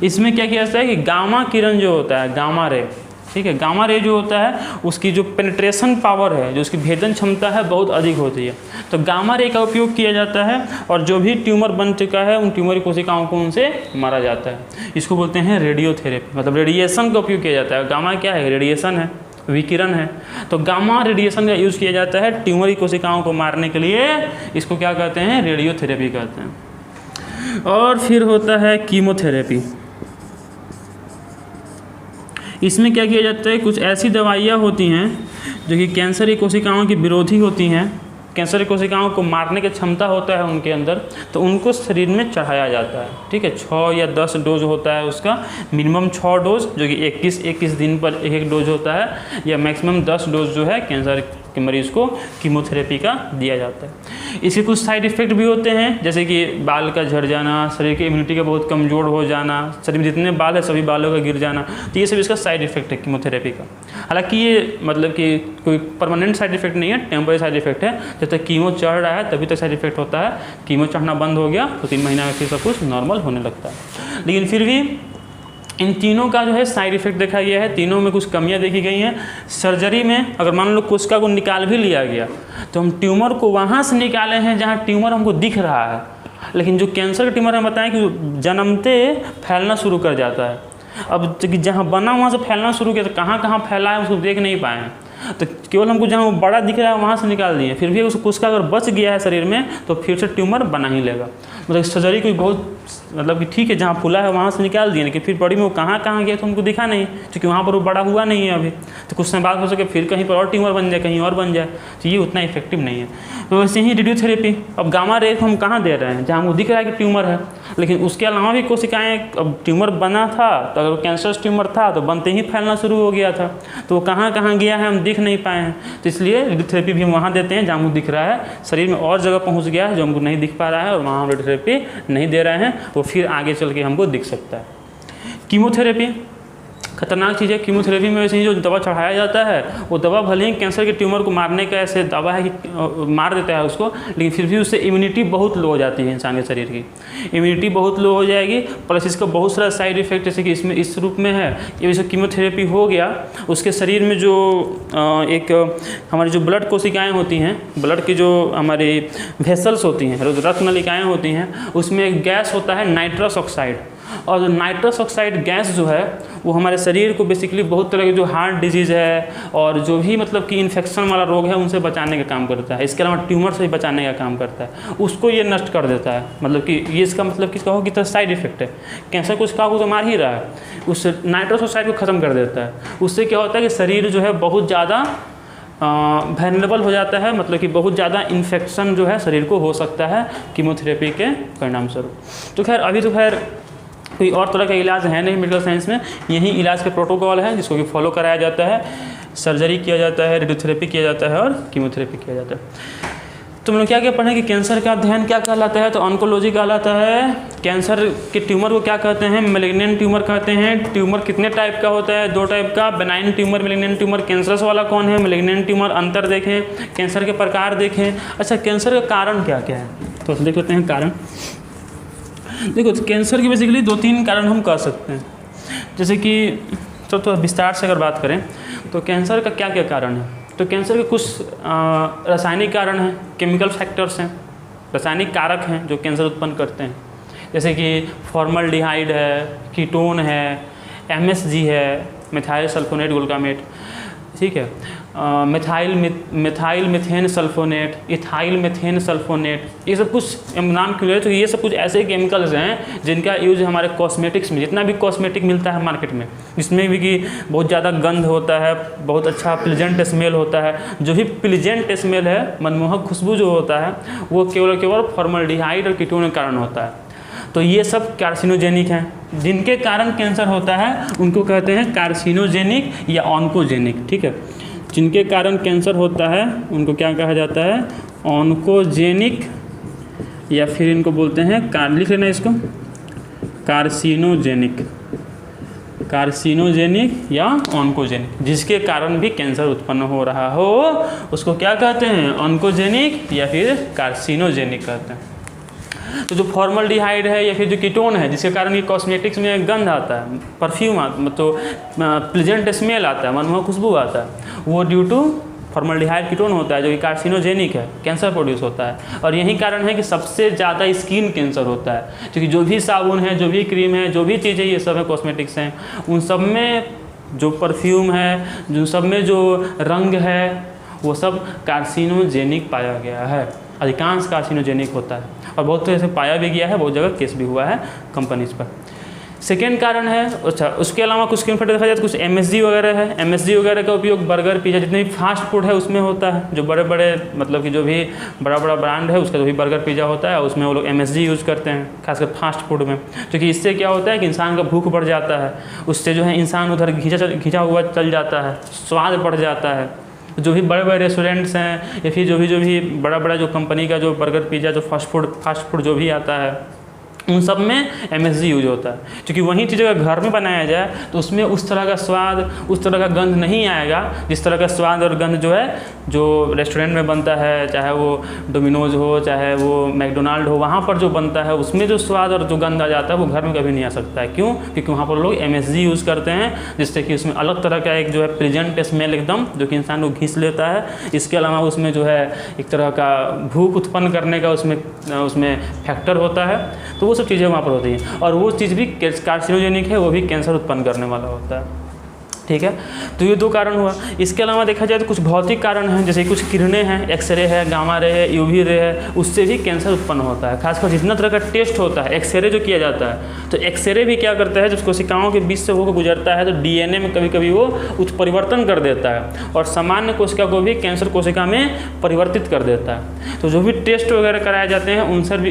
इसमें क्या किया जाता है कि गामा किरण जो होता है, गामा रे, ठीक है, गामा रे जो होता है उसकी जो पेनिट्रेशन पावर है, जो उसकी भेदन क्षमता है बहुत अधिक होती है। तो गामा रे का उपयोग किया जाता है और जो भी ट्यूमर बन चुका है उन ट्यूमर कोशिकाओं को उनसे मारा जाता है। इसको बोलते हैं रेडियोथेरेपी, मतलब रेडिएशन का उपयोग किया जाता है। गामा क्या है? रेडिएशन है, विकिरण है। तो गामा रेडिएशन का यूज़ किया जाता है ट्यूमर की कोशिकाओं को मारने के लिए। इसको क्या कहते हैं? रेडियोथेरेपी कहते हैं। और फिर होता है कीमोथेरेपी। इसमें क्या किया जाता है, कुछ ऐसी दवाइयाँ होती हैं जो कि कैंसर की कोशिकाओं की विरोधी होती हैं, कैंसर की कोशिकाओं को मारने की क्षमता होता है उनके अंदर, तो उनको शरीर में चढ़ाया जाता है। ठीक है, 6 या 10 डोज होता है उसका, मिनिमम 6 डोज जो कि 21 दिन पर एक डोज होता है, या मैक्सिमम 10 डोज जो है कैंसर के मरीज़ को कीमोथेरेपी का दिया जाता है। इसके कुछ साइड इफ़ेक्ट भी होते हैं, जैसे कि बाल का झड़ जाना, शरीर की इम्यूनिटी का बहुत कमज़ोर हो जाना, शरीर में जितने बाल है सभी बालों का गिर जाना, तो ये सब इसका साइड इफ़ेक्ट है कीमोथेरेपी का। हालांकि ये मतलब कि कोई परमानेंट साइड इफ़ेक्ट नहीं है, टेम्पररी साइड इफ़ेक्ट है। जब तक कीमो चढ़ रहा है तभी तक साइड इफ़ेक्ट होता है, कीमो चढ़ना बंद हो गया तो 3 महीना में फिर सब कुछ नॉर्मल होने लगता है। लेकिन फिर भी इन तीनों का जो है साइड इफ़ेक्ट देखा गया है, तीनों में कुछ कमियां देखी गई हैं। सर्जरी में अगर मान लो कोशिका को निकाल भी लिया गया तो हम ट्यूमर को वहाँ से निकाले हैं जहाँ ट्यूमर हमको दिख रहा है, लेकिन जो कैंसर का ट्यूमर हम बताएं कि जन्मते फैलना शुरू कर जाता है। अब जहाँ बना वहाँ से फैलना शुरू किया तो कहाँ कहाँ फैला है उसको देख नहीं पाए हैं, तो केवल हमको जहाँ वो बड़ा दिख रहा है वहाँ से निकाल दिए। फिर भी उस कोशिका अगर बच गया है शरीर में तो फिर से ट्यूमर बना ही लेगा। मतलब सर्जरी कोई बहुत मतलब कि ठीक है, जहाँ फूला है वहाँ से निकाल दिए, लेकिन फिर बॉडी में वो कहाँ कहाँ गया तो हमको दिखा नहीं, क्योंकि वहाँ पर वो बड़ा हुआ नहीं है अभी। तो कुछ समय बाद हो सके फिर कहीं पर और ट्यूमर बन जाए, कहीं और बन जाए, तो ये उतना इफेक्टिव नहीं है। तो वैसे ही रेडियोथेरेपी, अब गामा रे हम कहाँ दे रहे हैं? जहाँ हमको दिख रहा है कि ट्यूमर है, लेकिन उसके अलावा भी कोशिकाएँ, अब ट्यूमर बना था तो अगर कैंसरस ट्यूमर था तो बनते ही फैलना शुरू हो गया था, तो वो कहाँ कहाँ गया है हम दिख नहीं पाए हैं। तो इसलिए रेडियोथेरेपी भी हम वहाँ देते हैं जहाँ हमको दिख रहा है, शरीर में और जगह पहुँच गया है जो हमको नहीं दिख पा रहा है, और वहाँ हम रेडियोथेरेपी नहीं दे रहे हैं, वो फिर आगे चल के हमको दिख सकता है। कीमोथेरेपी खतरनाक चीज़ है। कीमोथेरेपी में वैसे ही जो दवा चढ़ाया जाता है वो दवा भले ही कैंसर के ट्यूमर को मारने का ऐसे दवा है कि मार देता है उसको, लेकिन फिर भी उससे इम्यूनिटी बहुत लो हो जाती है। इंसान के शरीर की इम्यूनिटी बहुत लो हो जाएगी, प्लस इसका बहुत सारा साइड इफेक्ट जैसे कि इसमें इस रूप में है। ये वैसे कीमोथेरेपी हो गया, उसके शरीर में जो एक हमारी जो ब्लड कोशिकाएँ होती हैं, ब्लड की जो हमारी वेसल्स होती हैं, रक्त नलिकाएँ होती हैं, उसमें एक गैस होता है नाइट्रस ऑक्साइड। और जो नाइट्रस ऑक्साइड गैस जो है वो हमारे शरीर को बेसिकली बहुत तरह के जो हार्ट डिजीज़ है और जो भी मतलब कि इन्फेक्शन वाला रोग है उनसे बचाने का काम करता है। इसके अलावा ट्यूमर से भी बचाने का काम करता है, उसको ये नष्ट कर देता है। मतलब कि ये इसका मतलब कि कहो कि तरह साइड इफेक्ट है। कैंसर कोशिकाओं को तो मार ही रहा है, उस नाइट्रस ऑक्साइड को ख़त्म कर देता है। उससे क्या होता है कि शरीर जो है बहुत ज़्यादा वैल्नरेबल हो जाता है, मतलब कि बहुत ज़्यादा इन्फेक्शन जो है शरीर को हो सकता है कीमोथेरेपी के परिणाम स्वरूप। तो खैर अभी तो खैर कोई और तरह का इलाज है नहीं मेडिकल साइंस में, यही इलाज के प्रोटोकॉल है जिसको कि फॉलो कराया जाता है। सर्जरी किया जाता है, रेडियोथेरेपी किया जाता है और कीमोथेरेपी किया जाता है। तो हम लोग क्या क्या पढ़ें कि कैंसर का अध्ययन क्या कहलाता है, तो ऑन्कोलॉजी कहलाता है। कैंसर के ट्यूमर को क्या कहते हैं, मैलिग्नेंट ट्यूमर कहते हैं। ट्यूमर कितने टाइप का होता है, 2 टाइप का, benign tumour, malignant tumour. Cancerous वाला कौन है, मैलिग्नेंट ट्यूमर। अंतर देखें, कैंसर के प्रकार देखें। अच्छा, कैंसर का कारण क्या क्या है, तो देख लेते हैं कारण। देखो, तो कैंसर के बेसिकली 2-3 कारण हम कह सकते हैं। जैसे कि तो विस्तार से अगर बात करें तो कैंसर का क्या क्या कारण है, तो कैंसर के कुछ रासायनिक कारण हैं, केमिकल फैक्टर्स हैं, रासायनिक कारक हैं जो कैंसर उत्पन्न करते हैं। जैसे कि फॉर्मल्डिहाइड है, कीटोन है, MSG है, मिथाइल सल्फोनेट ग्लूटामेट, ठीक है, methyl methane sulphonate, ethyl methane sulphonate, ये सब कुछ नाम क्यों है, तो ये सब कुछ ऐसे केमिकल्स हैं जिनका यूज़ हमारे कॉस्मेटिक्स में, जितना भी कॉस्मेटिक मिलता है मार्केट में, इसमें भी कि बहुत ज़्यादा गंध होता है, बहुत अच्छा प्लीजेंट स्मेल होता है। जो भी प्लीजेंट स्मेल है, मनमोहक खुशबू जो होता है, वो केवल फॉर्मल्डिहाइड और कीटोन के कारण होता है। तो ये सब कार्सिनोजेनिक हैं, जिनके कारण कैंसर होता है उनको कहते हैं कार्सिनोजेनिक या ऑन्कोजेनिक, ठीक है। जिनके कारण कैंसर होता है उनको क्या कहा जाता है, ऑन्कोजेनिक, या फिर इनको बोलते हैं लिख लेना इसको, कार्सिनोजेनिक या ऑन्कोजेनिक। जिसके कारण भी कैंसर उत्पन्न हो रहा हो उसको क्या कहते हैं, ऑन्कोजेनिक या फिर कार्सिनोजेनिक कहते हैं। तो जो फॉर्मल्डिहाइड है या फिर जो कीटोन है, जिसके कारण ये कॉस्मेटिक्स में गंध आता है, परफ्यूम तो प्लीजेंट स्मेल आता है, मनमोहक खुशबू आता है, वो ड्यू टू फॉर्मल्डिहाइड कीटोन होता है जो कि कार्सिनोजेनिक है, कैंसर प्रोड्यूस होता है। और यही कारण है कि सबसे ज़्यादा स्किन कैंसर होता है, क्योंकि जो भी साबुन है, जो भी क्रीम है, जो भी चीज़ें ये सब है कॉस्मेटिक्स हैं, उन सब में जो परफ्यूम है, जो सब में जो रंग है, वो सब कार्सिनोजेनिक पाया गया है। अधिकांश कार्सिनोजेनिक होता है और बहुत तो ऐसे पाया भी गया है, बहुत जगह केस भी हुआ है कंपनीज पर। सेकेंड कारण है, अच्छा उसके अलावा कुछ स्किन फैक्टर देखा जाए तो कुछ MSG वगैरह है। MSG वगैरह का उपयोग बर्गर, पिज़्ज़ा, जितने भी फास्ट फूड है उसमें होता है। जो बड़े बड़े मतलब कि जो भी बड़ा बड़ा ब्रांड है उसका जो भी बर्गर पिज़्ज़ा होता है उसमें वो लोग MSG यूज़ करते हैं, खासकर फास्ट फूड में। क्योंकि इससे क्या होता है कि इंसान का भूख बढ़ जाता है, उससे जो है इंसान उधर घिंचा हुआ चल जाता है, स्वाद बढ़ जाता है। जो भी बड़े बड़े रेस्टोरेंट्स हैं या फिर जो भी बड़ा जो कंपनी का जो बर्गर पिज़्ज़ा जो फास्ट फूड जो भी आता है उन सब में MSG यूज होता है। क्योंकि वही चीज़ अगर घर में बनाया जाए तो उसमें उस तरह का स्वाद, उस तरह का गंध नहीं आएगा जिस तरह का स्वाद और गंध जो है जो रेस्टोरेंट में बनता है, चाहे वो डोमिनोज हो, चाहे वो मैकडोनाल्ड हो, वहाँ पर जो बनता है उसमें जो स्वाद और जो गंध आ जाता है वो घर में कभी नहीं आ सकता है। क्यों? क्योंकि वहाँ पर लोग MSG यूज़ करते हैं, जिससे कि उसमें अलग तरह का एक जो है प्लीजेंट स्मेल एकदम, जो कि इंसान को घींच लेता है। इसके अलावा उसमें जो है एक तरह का भूख उत्पन्न करने का उसमें फैक्टर होता है। तो वो सब चीज़ें वहाँ पर होती हैं और वो चीज़ भी कार्सिनोजेनिक है, वो भी कैंसर उत्पन्न करने वाला होता है। ठीक है, तो ये 2 कारण हुआ। इसके अलावा देखा जाए तो कुछ भौतिक कारण हैं, जैसे कुछ किरणें हैं, एक्सरे है, गामा रे है, UV रे है, उससे भी कैंसर उत्पन्न होता है। खासकर जितना तरह का टेस्ट होता है, एक्सरे जो किया जाता है, तो एक्सरे भी क्या करता है, जब कोशिकाओं के बीच से होकर गुजरता है तो DNA में कभी कभी वो उत्परिवर्तन कर देता है और सामान्य कोशिका को भी कैंसर कोशिका में परिवर्तित कर देता है। तो जो भी टेस्ट वगैरह कराए जाते हैं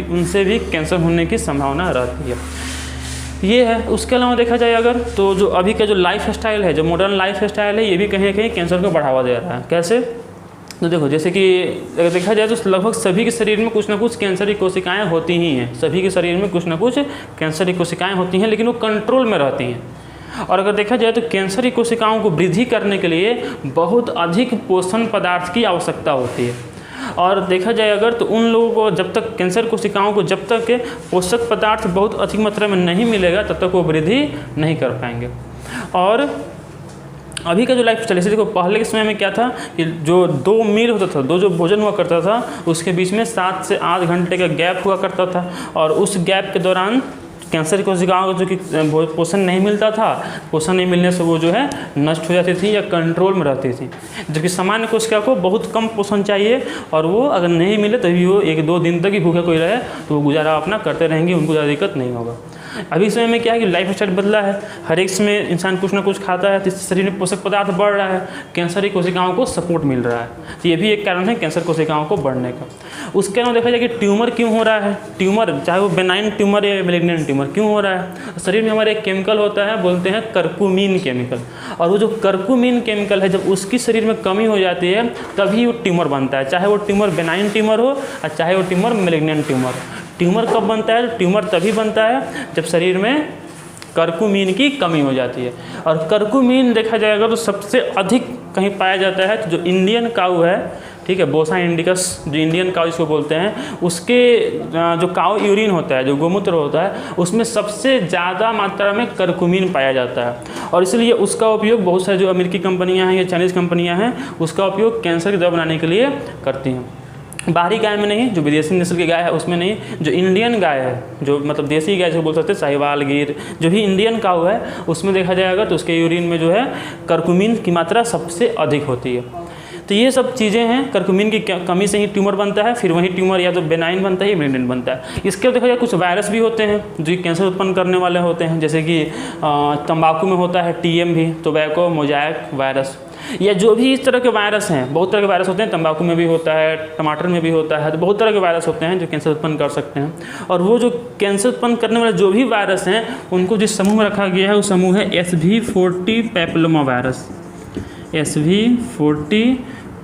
उनसे भी कैंसर होने की संभावना रहती है। ये है। उसके अलावा देखा जाए अगर तो जो अभी का जो लाइफ स्टाइल है, जो मॉडर्न लाइफ स्टाइल है, ये भी कहीं ना कहीं कैंसर को बढ़ावा दे रहा है। कैसे? तो देखो, जैसे कि अगर देखा जाए तो लगभग सभी के शरीर में कुछ ना कुछ कैंसर की कोशिकाएं होती ही हैं। सभी के शरीर में कुछ ना कुछ कैंसर की कोशिकाएं होती हैं, लेकिन वो कंट्रोल में रहती हैं। और अगर देखा जाए तो कैंसर की कोशिकाओं को वृद्धि करने के लिए बहुत अधिक पोषण पदार्थ की आवश्यकता होती है। और देखा जाए अगर तो उन लोगों को जब तक कैंसर कोशिकाओं को जब तक पोषक पदार्थ बहुत अधिक मात्रा में नहीं मिलेगा तब तक वो वृद्धि नहीं कर पाएंगे। और अभी का जो लाइफ स्टाइल है, देखो पहले के समय में क्या था कि जो 2 मील होता था, 2 जो भोजन हुआ करता था उसके बीच में 7 से 8 घंटे का गैप हुआ करता था और उस गैप के दौरान कैंसर कोशिकाओं को जो कि पोषण नहीं मिलता था, पोषण नहीं मिलने से वो जो है नष्ट हो जाती थी या कंट्रोल में रहती थी। जबकि सामान्य कोशिका को बहुत कम पोषण चाहिए और वो अगर नहीं मिले तभी वो 1-2 दिन तक ही भूखे कोई रहे तो वो गुजारा अपना करते रहेंगे, उनको ज़्यादा दिक्कत नहीं होगा। अभी समय में क्या है कि लाइफ स्टाइल बदला है, हर एक समय इंसान कुछ ना कुछ खाता है, तो इससे शरीर में पोषक पदार्थ बढ़ रहा है, कैंसर की कोशिकाओं को सपोर्ट मिल रहा है। तो ये भी एक कारण है कैंसर कोशिकाओं को बढ़ने का। उसके अलावा देखा जाए कि ट्यूमर क्यों हो रहा है, ट्यूमर चाहे वो बेनाइन ट्यूमर या मैलिग्नेंट ट्यूमर क्यों हो रहा है। शरीर में हमारे एक केमिकल होता है, बोलते हैं करकुमिन केमिकल, और वो जो करकुमिन केमिकल है जब उसकी शरीर में कमी हो जाती है तभी वो ट्यूमर बनता है, चाहे वो ट्यूमर बेनाइन ट्यूमर हो और चाहे वो ट्यूमर मैलिग्नेंट ट्यूमर। ट्यूमर कब बनता है? ट्यूमर तभी बनता है जब शरीर में करकुमिन की कमी हो जाती है। और करकुमिन देखा जाएगा तो सबसे अधिक कहीं पाया जाता है तो जो इंडियन काऊ है, ठीक है, बोसा इंडिकस, जो इंडियन काऊ इसको बोलते हैं, उसके जो काऊ यूरिन होता है, जो गोमूत्र होता है, उसमें सबसे ज़्यादा मात्रा में करकुमिन पाया जाता है। और इसलिए उसका उपयोग बहुत सारी जो अमेरिकी कंपनियां हैं या चाइनीज़ कंपनियां हैं उसका उपयोग कैंसर की दवा बनाने के लिए करती हैं। बाहरी गाय में नहीं, जो विदेशी नस्ल की गाय है उसमें नहीं, जो इंडियन गाय है, जो मतलब देसी गाय जो बोल सकते हैं, साहिवाल, गिर, जो भी इंडियन काऊ है उसमें देखा जाएगा तो उसके यूरिन में जो है करकुमिन की मात्रा सबसे अधिक होती है। तो ये सब चीज़ें हैं, करकुमिन की कमी से ही ट्यूमर बनता है, फिर वही ट्यूमर या तो बेनाइन बनता है या मैलिग्नेंट बनता है। इसके देखा जाए कुछ वायरस भी होते हैं जो कैंसर उत्पन्न करने वाले होते हैं, जैसे कि तंबाकू में होता है TM भी, टोबैको मोजाइक वायरस, या जो भी इस तरह के वायरस हैं, बहुत तरह के वायरस होते हैं, तंबाकू में भी होता है, टमाटर में भी होता है, तो बहुत तरह के वायरस होते हैं जो कैंसर उत्पन्न कर सकते हैं। और वो जो कैंसर उत्पन्न करने वाले जो भी वायरस हैं उनको जिस समूह में रखा गया है वो समूह है SV40 papilloma virus, SV40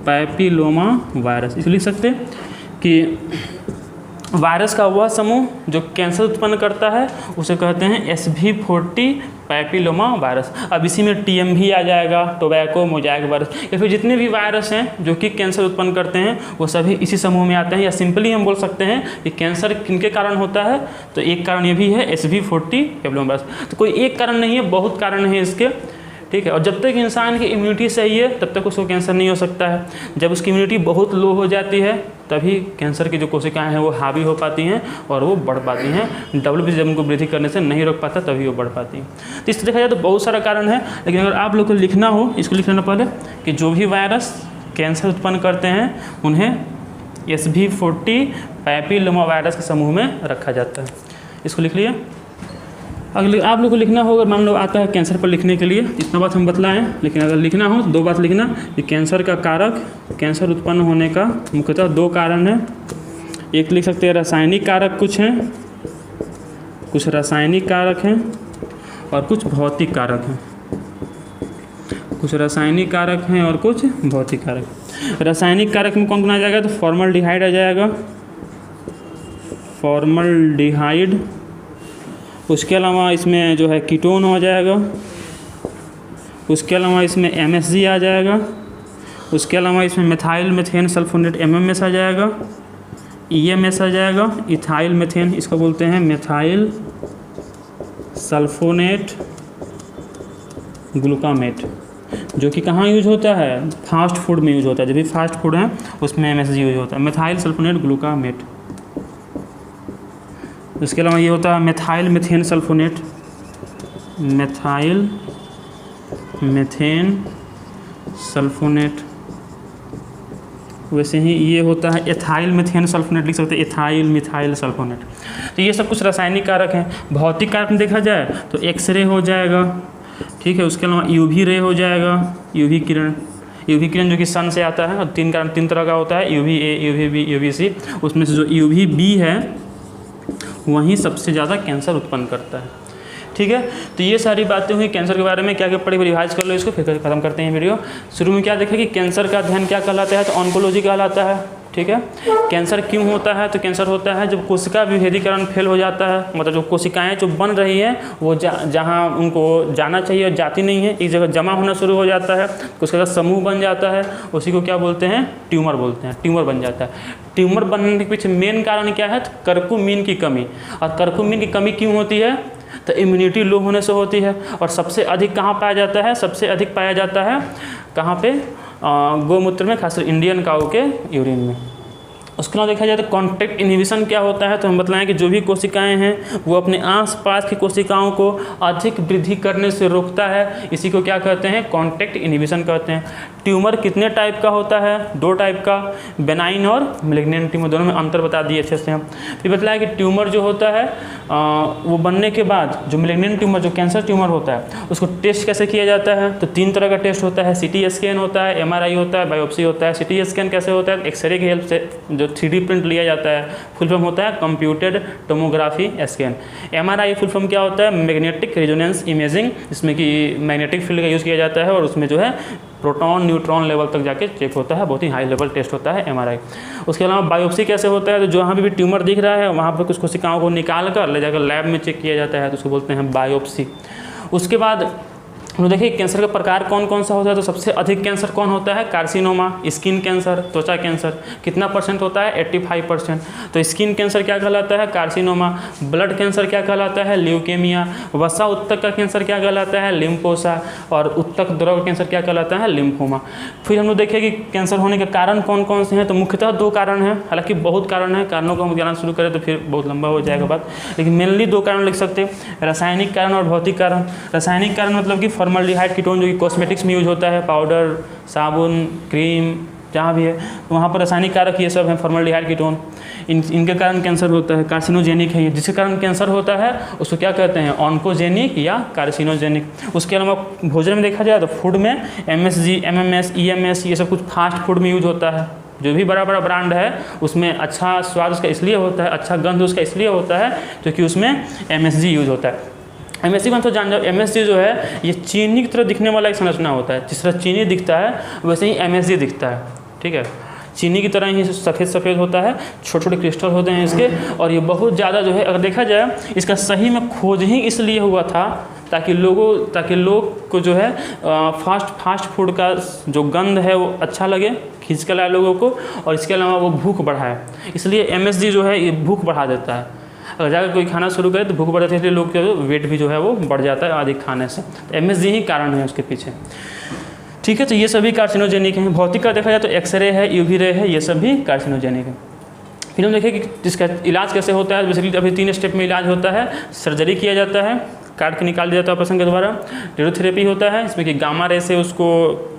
papilloma virus. इसको लिख सकते हैं कि वायरस का वह समूह जो कैंसर उत्पन्न करता है उसे कहते हैं SV40 पैपिलोमा वायरस। अब इसी में TM भी आ जाएगा, टोबैको मोजाइक वायरस, या फिर जितने भी वायरस हैं जो कि कैंसर उत्पन्न करते हैं वो सभी इसी समूह में आते हैं। या सिंपली हम बोल सकते हैं कि कैंसर किनके कारण होता है, तो एक कारण ये भी है SV40 पैपिलोमा वायरस। तो कोई एक कारण नहीं है, बहुत कारण है इसके, ठीक है। और जब तक इंसान की इम्यूनिटी सही है तब तक उसको कैंसर नहीं हो सकता है। जब उसकी इम्यूनिटी बहुत लो हो जाती है तभी कैंसर की जो कोशिकाएं हैं वो हावी हो पाती हैं और वो बढ़ पाती हैं। WBC जब उनको वृद्धि करने से नहीं रोक पाता तभी वो बढ़ पाती हैं। तो इस देखा जाए तो बहुत सारा कारण है, लेकिन अगर आप लोग को लिखना हो, इसको लिख लेना पहले कि जो भी वायरस कैंसर उत्पन्न करते हैं उन्हें SV40 पैपिलोमा वायरस के समूह में रखा जाता है। इसको लिख लिया। अगर आप लोग को लिखना हो, अगर मान लो आता है कैंसर पर लिखने के लिए, इतना बात हम बतलाएं, लेकिन अगर लिखना हो तो दो बात लिखना कि कैंसर का कारक, कैंसर उत्पन्न होने का मुख्यतः दो कारण हैं। एक लिख सकते हैं रासायनिक कारक कुछ हैं, कुछ रासायनिक कारक हैं और कुछ भौतिक कारक हैं। कुछ रासायनिक कारक हैं और कुछ भौतिक कारक। रासायनिक कारक में कौन कौन आ जाएगा, तो फॉर्मल्डिहाइड आ जाएगा, फॉर्मल्डिहाइड। उसके अलावा इसमें जो है कीटोन हो जाएगा, उसके अलावा इसमें MSG आ जाएगा, उसके अलावा इसमें मिथाइल मेथेन सल्फोनेट MMS आ जाएगा, EMS आ जाएगा, इथाइल मेथेन, इसको बोलते हैं मिथाइल सल्फोनेट ग्लूकामेट, जो कि कहाँ यूज होता है, फास्ट फूड में यूज होता है। जब भी फास्ट फूड है उसमें MSG यूज होता है, मिथाइल सल्फोनेट ग्लूकामेट। इसके अलावा ये होता है methyl methane sulphonate, methyl methane sulphonate. वैसे ही ये होता है एथाइल मेथेन सल्फोनेट, लिख सकते हैं एथाइल मिथाइल सल्फोनेट। तो ये सब कुछ रासायनिक कारक हैं। भौतिक कारक में देखा जाए तो एक्सरे हो जाएगा, ठीक है। उसके अलावा UV रे हो जाएगा, UV किरण जो कि सन से आता है, और तीन तरह का होता है, UVA, UVB, UVC। उसमें से जो UVB है वहीं सबसे ज़्यादा कैंसर उत्पन्न करता है, ठीक है। तो ये सारी बातें हुई कैंसर के बारे में, क्या क्या पढ़ी रिवाइज कर लो इसको, फिर खत्म करते हैं वीडियो। शुरू में क्या देखें कि कैंसर का अध्ययन क्या कहलाता है, तो ऑन्कोलॉजी कहलाता है, ठीक है। कैंसर क्यों होता है, तो कैंसर होता है जब कोशिका विभेदीकरण फेल हो जाता है, मतलब जो कोशिकाएं जो बन रही हैं वो जहाँ उनको जाना चाहिए और जाती नहीं है, एक जगह जमा होना शुरू हो जाता है, कोशिका का समूह बन जाता है, उसी को क्या बोलते हैं, ट्यूमर बोलते हैं। ट्यूमर बन जाता है। ट्यूमर बनने के पीछे मेन कारण क्या है, तो करकुमिन की कमी। और करकुमिन की कमी क्यों होती है, तो इम्यूनिटी लो होने से होती है। और सबसे अधिक कहाँ पाया जाता है, सबसे अधिक पाया जाता है कहाँ पे, गोमूत्र में, खासकर इंडियन काऊ के यूरिन में। उसके अलावा देखा जाए तो कॉन्टैक्ट इनहिबिशन क्या होता है, तो हम बताएं कि जो भी कोशिकाएं हैं वो अपने आसपास की कोशिकाओं को अधिक वृद्धि करने से रोकता है, इसी को क्या कहते हैं, कॉन्टैक्ट इनहिबिशन कहते हैं। ट्यूमर कितने टाइप का होता है, 2 टाइप का, बेनाइन और मैलिग्नेंट ट्यूमर, दोनों में अंतर बता दिए अच्छे से हम। फिर बताया कि ट्यूमर जो होता है वो बनने के बाद जो मैलिग्नेंट ट्यूमर, जो कैंसर ट्यूमर होता है, उसको टेस्ट कैसे किया जाता है, तो 3 तरह का टेस्ट होता है, CT स्कैन होता है, MRI होता है, बायोप्सी होता है। CT स्कैन कैसे होता है, एक्सरे की हेल्प से जो 3D प्रिंट लिया जाता है, फुल फॉर्म होता है computed tomography scan. MRI full form क्या होता है, मैग्नेटिक रेजोनेंस इमेजिंग, जिसमें कि मैग्नेटिक फील्ड का यूज़ किया जाता है और उसमें जो है प्रोटॉन न्यूट्रॉन लेवल तक जाके चेक होता है, बहुत ही हाई लेवल टेस्ट होता है MRI। उसके अलावा बायोप्सी कैसे होता है, तो जहाँ भी ट्यूमर दिख रहा है वहाँ पर कुछ कोशिकाओं को निकाल कर ले जाकर लैब में चेक किया जाता है, तो उसको बोलते हैं बायोप्सी। उसके बाद हम देखिए कैंसर का प्रकार कौन कौन सा होता है, तो सबसे अधिक कैंसर कौन होता है, कार्सिनोमा, स्किन कैंसर, त्वचा कैंसर, कितना % होता है, 85%। तो स्किन कैंसर क्या कहलाता है, कार्सिनोमा। ब्लड कैंसर क्या कहलाता है, ल्यूकेमिया। वसा उत्तक का कैंसर क्या कहलाता है, लिम्फोसा। और उत्तक द्रव कैंसर क्या कहलाता है, लिम्फोमा। फिर हम लोग देखें कि कैंसर होने के कारण कौन कौन से हैं, तो मुख्यतः 2 कारण हैं, हालांकि बहुत कारण हैं, कारणों को हम जानना शुरू करें तो फिर बहुत लंबा हो जाएगा बात, लेकिन मेनली 2 कारण लिख सकते हैं, रासायनिक कारण और भौतिक कारण। रासायनिक कारण मतलब कि फॉर्मल्डिहाइड कीटोन जो कि कॉस्मेटिक्स में यूज होता है, पाउडर, साबुन, क्रीम, जहाँ भी है तो वहाँ पर रासायनिक कारक ये सब हैं, फॉर्मल्डिहाइड कीटोन, इनके कारण कैंसर होता है। कार्सिनोजेनिक है ये, जिसके कारण कैंसर होता है उसको क्या कहते हैं, ऑन्कोजेनिक या कार्सिनोजेनिक। उसके अलावा भोजन में देखा जाए तो फूड में MSG, MMS, EMS ये सब कुछ फास्ट फूड में यूज होता है। जो भी बड़ा बड़ा ब्रांड है उसमें अच्छा स्वाद उसका इसलिए होता है, अच्छा गंध उसका इसलिए होता है क्योंकि उसमें MSG यूज होता है। MSG को तो जान जाओ, MSG जो है ये चीनी की तरह दिखने वाला एक संरचना होता है, जिस तरह चीनी दिखता है वैसे ही MSG दिखता है, ठीक है। चीनी की तरह ही सफ़ेद सफ़ेद होता है, छोटे छोटे क्रिस्टल होते हैं इसके, और ये बहुत ज़्यादा जो है, अगर देखा जाए इसका सही में खोज ही इसलिए हुआ था ताकि लोग को जो है फास्ट फूड का जो गंध है वो अच्छा लगे, खींच कर लाए लोगों को, और इसके अलावा वो भूख बढ़ाए, इसलिए MSG जो है ये भूख बढ़ा देता है। अगर जाकर कोई खाना शुरू करे तो भूख बढ़ जाती है, इसलिए लोग के वेट भी जो है वो बढ़ जाता है अधिक खाने से। तो MSG ही कारण है उसके पीछे, ठीक है। तो ये सभी कार्सिनोजेनिक हैं। भौतिक का देखा जाए तो एक्सरे है, UV रे है, ये सभी कार्सिनोजेनिक है। फिर हम देखें कि इसका इलाज कैसे होता है। बेसिकली अभी 3 स्टेप में इलाज होता है। सर्जरी किया जाता है, काट के निकाल दिया जाता है ऑपरेशन के द्वारा। रेडियोथेरेपी होता है, इसमें कि गामा रे से उसको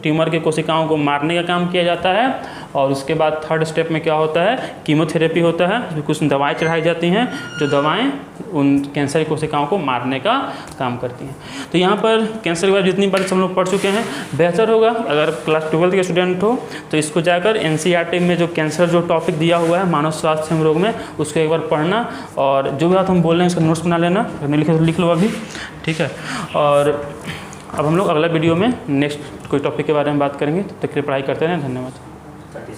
ट्यूमर के कोशिकाओं को मारने का काम किया जाता है। और उसके बाद 3rd स्टेप में क्या होता है, कीमोथेरेपी होता है, इसमें कुछ दवाएं चढ़ाई जाती हैं जो दवाएं उन कैंसर की कोशिकाओं को मारने का काम करती हैं। तो यहाँ पर कैंसर के बारे में जितनी बार हम लोग पढ़ चुके हैं, बेहतर होगा अगर क्लास 12 के स्टूडेंट हो तो इसको जाकर NCERT में जो कैंसर जो टॉपिक दिया हुआ है मानव स्वास्थ्य एवं रोग में, उसको एक बार पढ़ना, और जो भी बात हम बोल रहे हैं उसका नोट्स बना लेना, नहीं लिखे तो लिख लो अभी, ठीक है। और अब हम लोग अगला वीडियो में नेक्स्ट कोई टॉपिक के बारे में बात करेंगे, तब तक के लिए पढ़ाई करते रहें। धन्यवाद।